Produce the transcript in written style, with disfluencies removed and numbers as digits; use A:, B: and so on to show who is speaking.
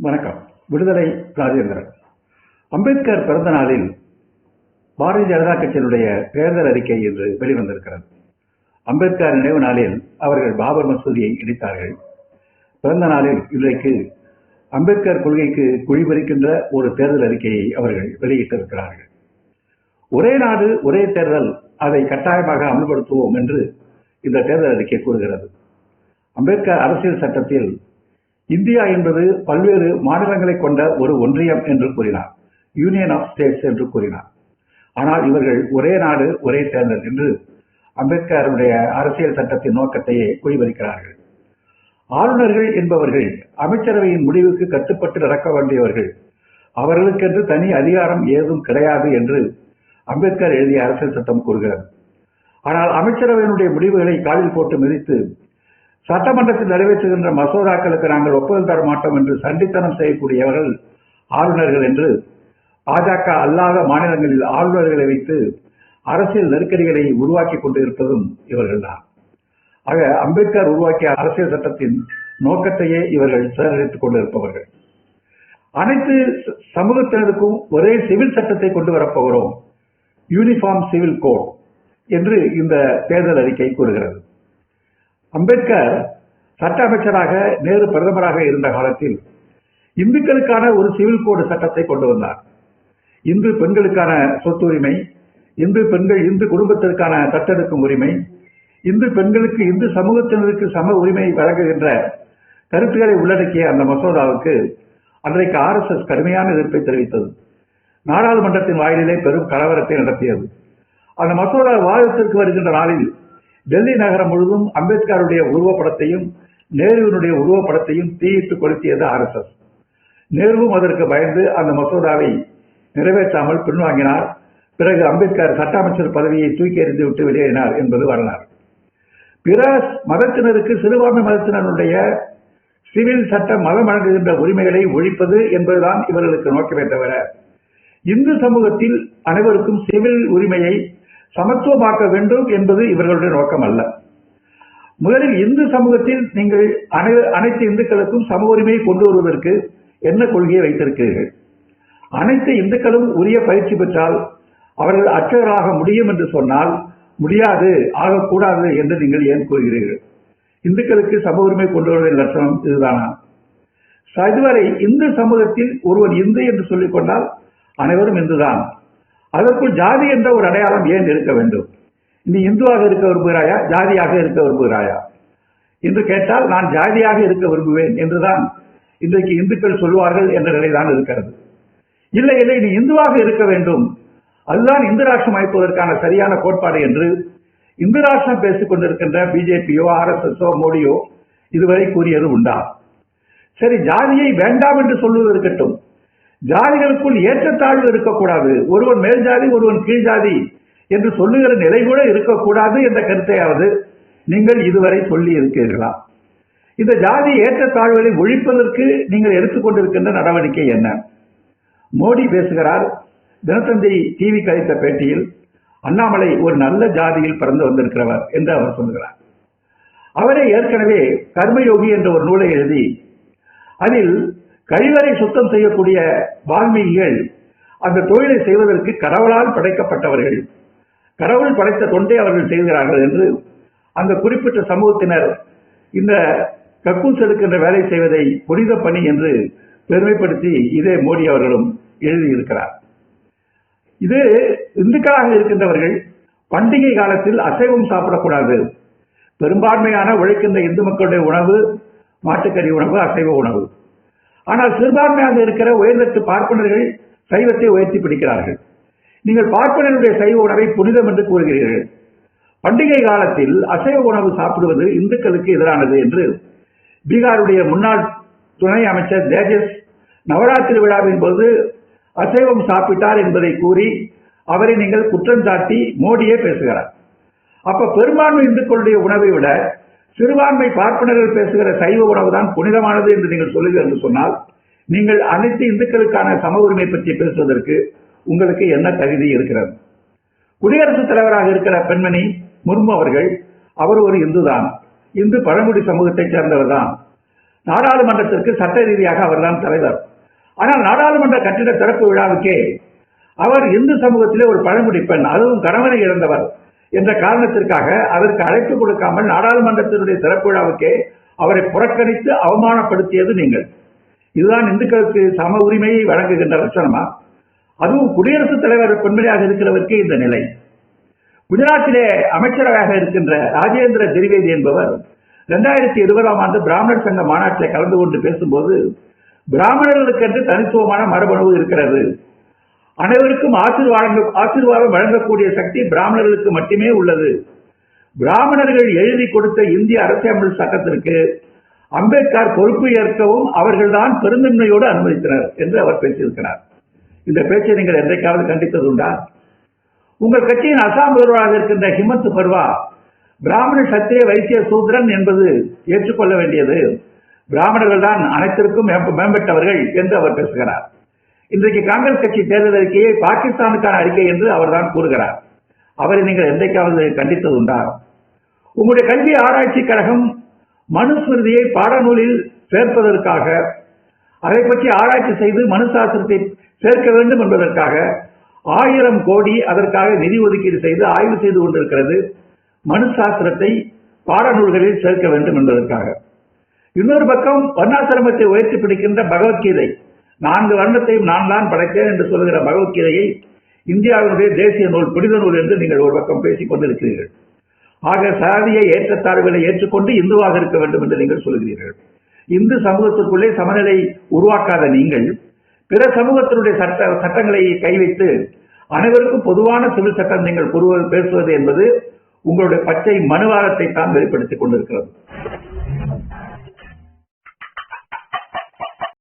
A: வணக்கம். விடுதலை ராஜேந்திரன். அம்பேத்கர் பிறந்த நாளில் பாரதிய ஜனதா கட்சியினுடைய தேர்தல் அறிக்கை இன்று வெளிவந்திருக்கிறது. அம்பேத்கர் நினைவு நாளில் அவர்கள் பாபர் மசூதியை இடித்தார்கள். பிறந்த நாளில் இன்றைக்கு அம்பேத்கர் கொள்கைக்கு குழிபறிக்கின்ற ஒரு தேர்தல் அறிக்கையை அவர்கள் வெளியிட்டிருக்கிறார்கள். ஒரே நாடு ஒரே தேர்தல், அதை கட்டாயமாக அமல்படுத்துவோம் என்று இந்த தேர்தல் அறிக்கை கூறுகிறது. அம்பேத்கர் அரசியல் சட்டத்தில் இந்தியா என்பது பல்வேறு மாநிலங்களை கொண்ட ஒரு ஒன்றியம் என்று கூறினார், யூனியன் ஆஃப் ஸ்டேட்ஸ் என்று கூறினார். ஆனால் இவர்கள் ஒரே நாடு ஒரே தேர்தல் என்று அம்பேத்கருடைய அரசியல் சட்டத்தின் நோக்கத்தையே குழிபறிக்கிறார்கள். ஆளுநர்கள் என்பவர்கள் அமைச்சரவையின் முடிவுக்கு கட்டுப்பட்டு நடக்க வேண்டியவர்கள், அவர்களுக்கென்று தனி அதிகாரம் ஏதும் கிடையாது என்று அம்பேத்கர் எழுதிய அரசியல் சட்டம் கூறுகிறது. ஆனால் அமைச்சரவையினுடைய முடிவுகளை காலில் போட்டு மிதித்து சட்டமன்றத்தில் நிறைவேற்றுகின்ற மசோதாக்களுக்கு நாங்கள் ஒப்புதல் தர மாட்டோம் என்று சண்டித்தனம் செய்யக்கூடியவர்கள் ஆளுநர்கள் என்று பாஜக அல்லாத மாநிலங்களில் ஆளுநர்களை வைத்து அரசியல் நெருக்கடிகளை உருவாக்கி கொண்டு இருப்பதும் இவர்கள்தான். ஆக அம்பேத்கர் உருவாக்கிய அரசியல் சட்டத்தின் நோக்கத்தையே இவர்கள் சேகரித்துக் கொண்டிருப்பவர்கள். அனைத்து சமூகத்தினருக்கும் ஒரே சிவில் சட்டத்தை கொண்டு வரப்போகிறோம், யூனிஃபார்ம் சிவில் கோட் என்று இந்த தேர்தல் அறிக்கை கூறுகிறது. அம்பேத்கர் சட்ட அமைச்சராக, நேரு பிரதமராக இருந்த காலத்தில் இந்துக்களுக்கான ஒரு சிவில் கோடு சட்டத்தை கொண்டு வந்தார். இந்து பெண்களுக்கான சொத்து உரிமை, இந்து பெண்கள் இந்து குடும்பத்திற்கான தத்தெடுக்கும் உரிமை, இந்து பெண்களுக்கு இந்து சமூகத்தினருக்கு சம உரிமை வழங்குகின்ற கருத்துக்களை உள்ளடக்கிய அந்த மசோதாவுக்கு அன்றைக்கு RSS கடுமையான எதிர்ப்பை தெரிவித்தது. நாடாளுமன்றத்தின் வாயிலே பெரும் கலவரத்தை நடத்தியது. அந்த மசோதா விவாதத்திற்கு வருகின்ற நாளில் டெல்லி நகரம் முழுவதும் அம்பேத்கருடைய உருவப்படத்தையும் நேருவினுடைய உருவப்படத்தையும் தீயிட்டு கொளுத்தியது RSS. நேருவும் அதற்கு பயந்து அந்த மசோதாவை நிறைவேற்றாமல் பின்வாங்கினார். பிறகு அம்பேத்கர் சட்ட அமைச்சர் பதவியை தூக்கி எறிந்து விட்டு வெளியேறினார் என்பது வரலாறு. பிற மதத்தினருக்கு, சிறுபான்மை மதத்தினருடைய சிவில் சட்ட மதம் வழங்குகின்ற உரிமைகளை ஒழிப்பது என்பதுதான் இவர்களுக்கு நோக்கமே தவிர இந்து சமூகத்தில் அனைவருக்கும் சிவில் உரிமையை சமத்துவமாக்க வேண்டும் என்பது இவர்களுடைய நோக்கம் அல்ல. முதலில் இந்து சமூகத்தில் நீங்கள் அனைத்து இந்துக்களுக்கும் சம உரிமையை கொண்டு வருவதற்கு என்ன கொள்கையை வைத்திருக்கிறீர்கள்? அனைத்து இந்துக்களும் உரிய பயிற்சி பெற்றால் அவர்கள் அர்ச்சகராக முடியும் என்று சொன்னால் முடியாது, ஆகக்கூடாது என்று நீங்கள் ஏன் கூறுகிறீர்கள்? இந்துக்களுக்கு சம உரிமை கொண்டு வருவதன் லட்சணம் இதுதானா? இதுவரை இந்து சமூகத்தில் ஒருவன் இந்து என்று சொல்லிக் கொண்டால் அனைவரும் இந்துதான். அதற்குள் ஜாதி என்ற ஒரு அடையாளம் ஏன் இருக்க வேண்டும்? நீ இந்துவாக இருக்க விரும்புகிறாயா, ஜாதியாக இருக்க விரும்புகிறாயா என்று கேட்டால் நான் ஜாதியாக இருக்க விரும்புவேன் என்றுதான் இன்றைக்கு இந்துக்கள் சொல்வார்கள் என்ற நிலைதான் இருக்கிறது. இல்லை இல்லை, நீ இந்துவாக இருக்க வேண்டும், அதுதான் இந்து ராஷ்டிரம் அமைப்பதற்கான சரியான கோட்பாடு என்று இந்து ராஷ்டிரம் பேசிக் கொண்டிருக்கின்ற பிஜேபியோ RSSஓ மோடியோ இதுவரை கூறியது உண்டா? சரி, ஜாதியை வேண்டாம் என்று சொல்வது இருக்கட்டும், ஜாதிகளுக்குள் ஏற்றத்தாழ்வு இருக்கக்கூடாது, ஒருவன் மேல் ஜாதி ஒருவன் கீழ் ஜாதி என்று சொல்லுகிற நிலை கூட இருக்கக்கூடாது என்ற கருத்தையாவது நீங்கள் இதுவரை சொல்லி இருக்கிறீர்களா? இந்த ஜாதி ஏற்றத்தாழ்வுகளை ஒழிப்பதற்கு நீங்கள் எடுத்துக்கொண்டிருக்கின்ற நடவடிக்கை என்ன? மோடி பேசுகிறார். தினத்தந்தி டிவிக்கு அளித்த பேட்டியில் அண்ணாமலை ஒரு நல்ல ஜாதியில் பிறந்து வந்திருக்கிறவர் என்று அவர் சொல்லுகிறார். அவரே ஏற்கனவே கர்மயோகி என்ற ஒரு நூலை எழுதி அதில் கழிவறை சுத்தம் செய்யக்கூடிய வால்மீகிகள் அந்த தொழிலை செய்வதற்கு கடவுளால் படைக்கப்பட்டவர்கள், கடவுள் படைத்த தொண்டை அவர்கள் செய்கிறார்கள் என்று அந்த குறிப்பிட்ட சமூகத்தினர் இந்த கக்கூஸ் எடுக்கின்ற வேலை செய்வதை புனித பணி என்று பெருமைப்படுத்தி இதே மோடி அவர்களும் எழுதியிருக்கிறார். இது இந்துக்களாக இருக்கின்றவர்கள் பண்டிகை காலத்தில் அசைவம் சாப்பிடக்கூடாது. பெரும்பான்மையான உழைக்கின்ற இந்து மக்களுடைய உணவு மாட்டுக்கறி உணவு, அசைவ உணவு. ஆனால் சிறுபான்மையாக இருக்கிற உயர்தட்டு பார்ப்பனர்கள் சைவத்தை உயர்த்தி பிடிக்கிறார்கள். நீங்கள் பார்ப்பனருடைய சைவ உணவை புனிதம் என்று கூறுகிறீர்கள். பண்டிகை காலத்தில் அசைவ உணவு சாப்பிடுவது இந்துக்களுக்கு எதிரானது என்று பீகாருடைய முன்னாள் துணை அமைச்சர் தேஜஸ் நவராத்திரி விழாவின் போது அசைவம் சாப்பிட்டார் என்பதை கூறி அவரை நீங்கள் குற்றம் சாட்டி மோடியே பேசுகிறார். அப்ப பெரும்பான்மை இந்துக்களுடைய உணவை விட சிறுபான்மை பார்ப்பனர்கள் பேசுகிற சைவ உணவு தான் புனிதமானது என்று நீங்கள் சொல்லுங்கள் என்று சொன்னால் நீங்கள் அனைத்து இந்துக்களுக்கான சம உரிமை பற்றி பேசுவதற்கு உங்களுக்கு என்ன தகுதி இருக்கிறது? குடியரசுத் தலைவராக இருக்கிற பெண்மணி முர்மு அவர்கள், அவர் ஒரு இந்து தான், இந்து பழங்குடி சமூகத்தைச் சேர்ந்தவர் தான். நாடாளுமன்றத்திற்கு சட்ட ரீதியாக அவர்தான் தலைவர். ஆனால் நாடாளுமன்ற கட்டிட திறப்பு விழாவுக்கே அவர் இந்து சமூகத்திலே ஒரு பழங்குடி பெண், அதுவும் கணவனை இழந்தவர் என்ற காரணத்திற்காக அதற்கு அழைப்பு கொடுக்காமல் நாடாளுமன்றத்தினுடைய திறப்பு விழாவுக்கே அவரை புறக்கணித்து அவமானப்படுத்தியது நீங்கள். இதுதான் இந்துக்களுக்கு சம உரிமையை வழங்குகின்ற லட்சணமா? அதுவும் குடியரசுத் தலைவர் பெண்மணியாக இருக்கிறவருக்கு இந்த நிலை. குஜராத்திலே அமைச்சராக இருக்கின்ற ராஜேந்திர திரிவேதி என்பவர் 2020 பிராமணர் சங்க மாநாட்டில் கலந்து கொண்டு பேசும்போது, பிராமணர்களுக்கென்று தனித்துவமான மரபணு இருக்கிறது, அனைவருக்கும் ஆசீர்வாதம் வழங்கக்கூடிய சக்தி பிராமணர்களுக்கு மட்டுமே உள்ளது, பிராமணர்கள் எழுதி கொடுத்த இந்திய அரசியலமைப்பு சட்டத்திற்கு அம்பேத்கர் பொறுப்பு ஏற்கவும் அவர்கள்தான் பெருந்தன்மையோடு அனுமதித்தனர் என்று அவர் பேசியிருக்கிறார். இந்த பேச்சை நீங்கள் என்றைக்காவது கண்டித்ததுண்டா? உங்கள் கட்சியின் அசாம் முதல்வராக இருக்கின்ற ஹிமந்த் பர்வா பிராமண சத்திரிய வைசிய சூத்ரன் என்பது ஏற்றுக்கொள்ள வேண்டியது, பிராமணர்கள் தான் அனைத்திற்கும் மேம்பட்டவர்கள் என்று அவர் பேசுகிறார். இன்றைக்கு காங்கிரஸ் கட்சி தேர்தல் அறிக்கையை பாகிஸ்தானுக்கான அறிக்கை என்று அவர் தான் கூறுகிறார். அவரை நீங்கள் என்றைக்காவது கண்டித்ததுண்டா? உங்களுடைய கல்வி ஆராய்ச்சி கழகம் மனுஸ்மிருதியை பாடநூலில் சேர்ப்பதற்காக, அதை பற்றி ஆராய்ச்சி செய்து மனு சாஸ்திரத்தை சேர்க்க வேண்டும் என்பதற்காக 1000 கோடி அதற்காக நிதி ஒதுக்கீடு செய்து ஆய்வு செய்து கொண்டிருக்கிறது, மனு சாஸ்திரத்தை பாடநூல்களில் சேர்க்க வேண்டும் என்பதற்காக. இன்னொரு பக்கம் வர்ணாசிரமத்தை உயர்த்தி பிடிக்கின்ற பகவத்கீதை, 4 வர்ணத்தையும் நான் தான் படைத்தேன் என்று சொல்லுகிற பகவத்கீதையை இந்தியாவினுடைய தேசிய நூல், புனித நூல் என்று நீங்கள் ஒரு பக்கம் பேசிக் கொண்டிருக்கிறீர்கள். ஆக சாதியை ஏற்றத்தாழ்வுகளை ஏற்றுக்கொண்டு இந்துவாக இருக்க வேண்டும் என்று நீங்கள் சொல்கிறீர்கள். இந்து சமூகத்திற்குள்ளே சமநிலை உருவாக்காத நீங்கள் பிற சமூகத்தினுடைய சட்டங்களை கைவைத்து அனைவருக்கும் பொதுவான சிவில் சட்டம் நீங்கள் பேசுவது என்பது உங்களுடைய பச்சை மனுவாதத்தை தான் வெளிப்படுத்திக் கொண்டிருக்கிறது.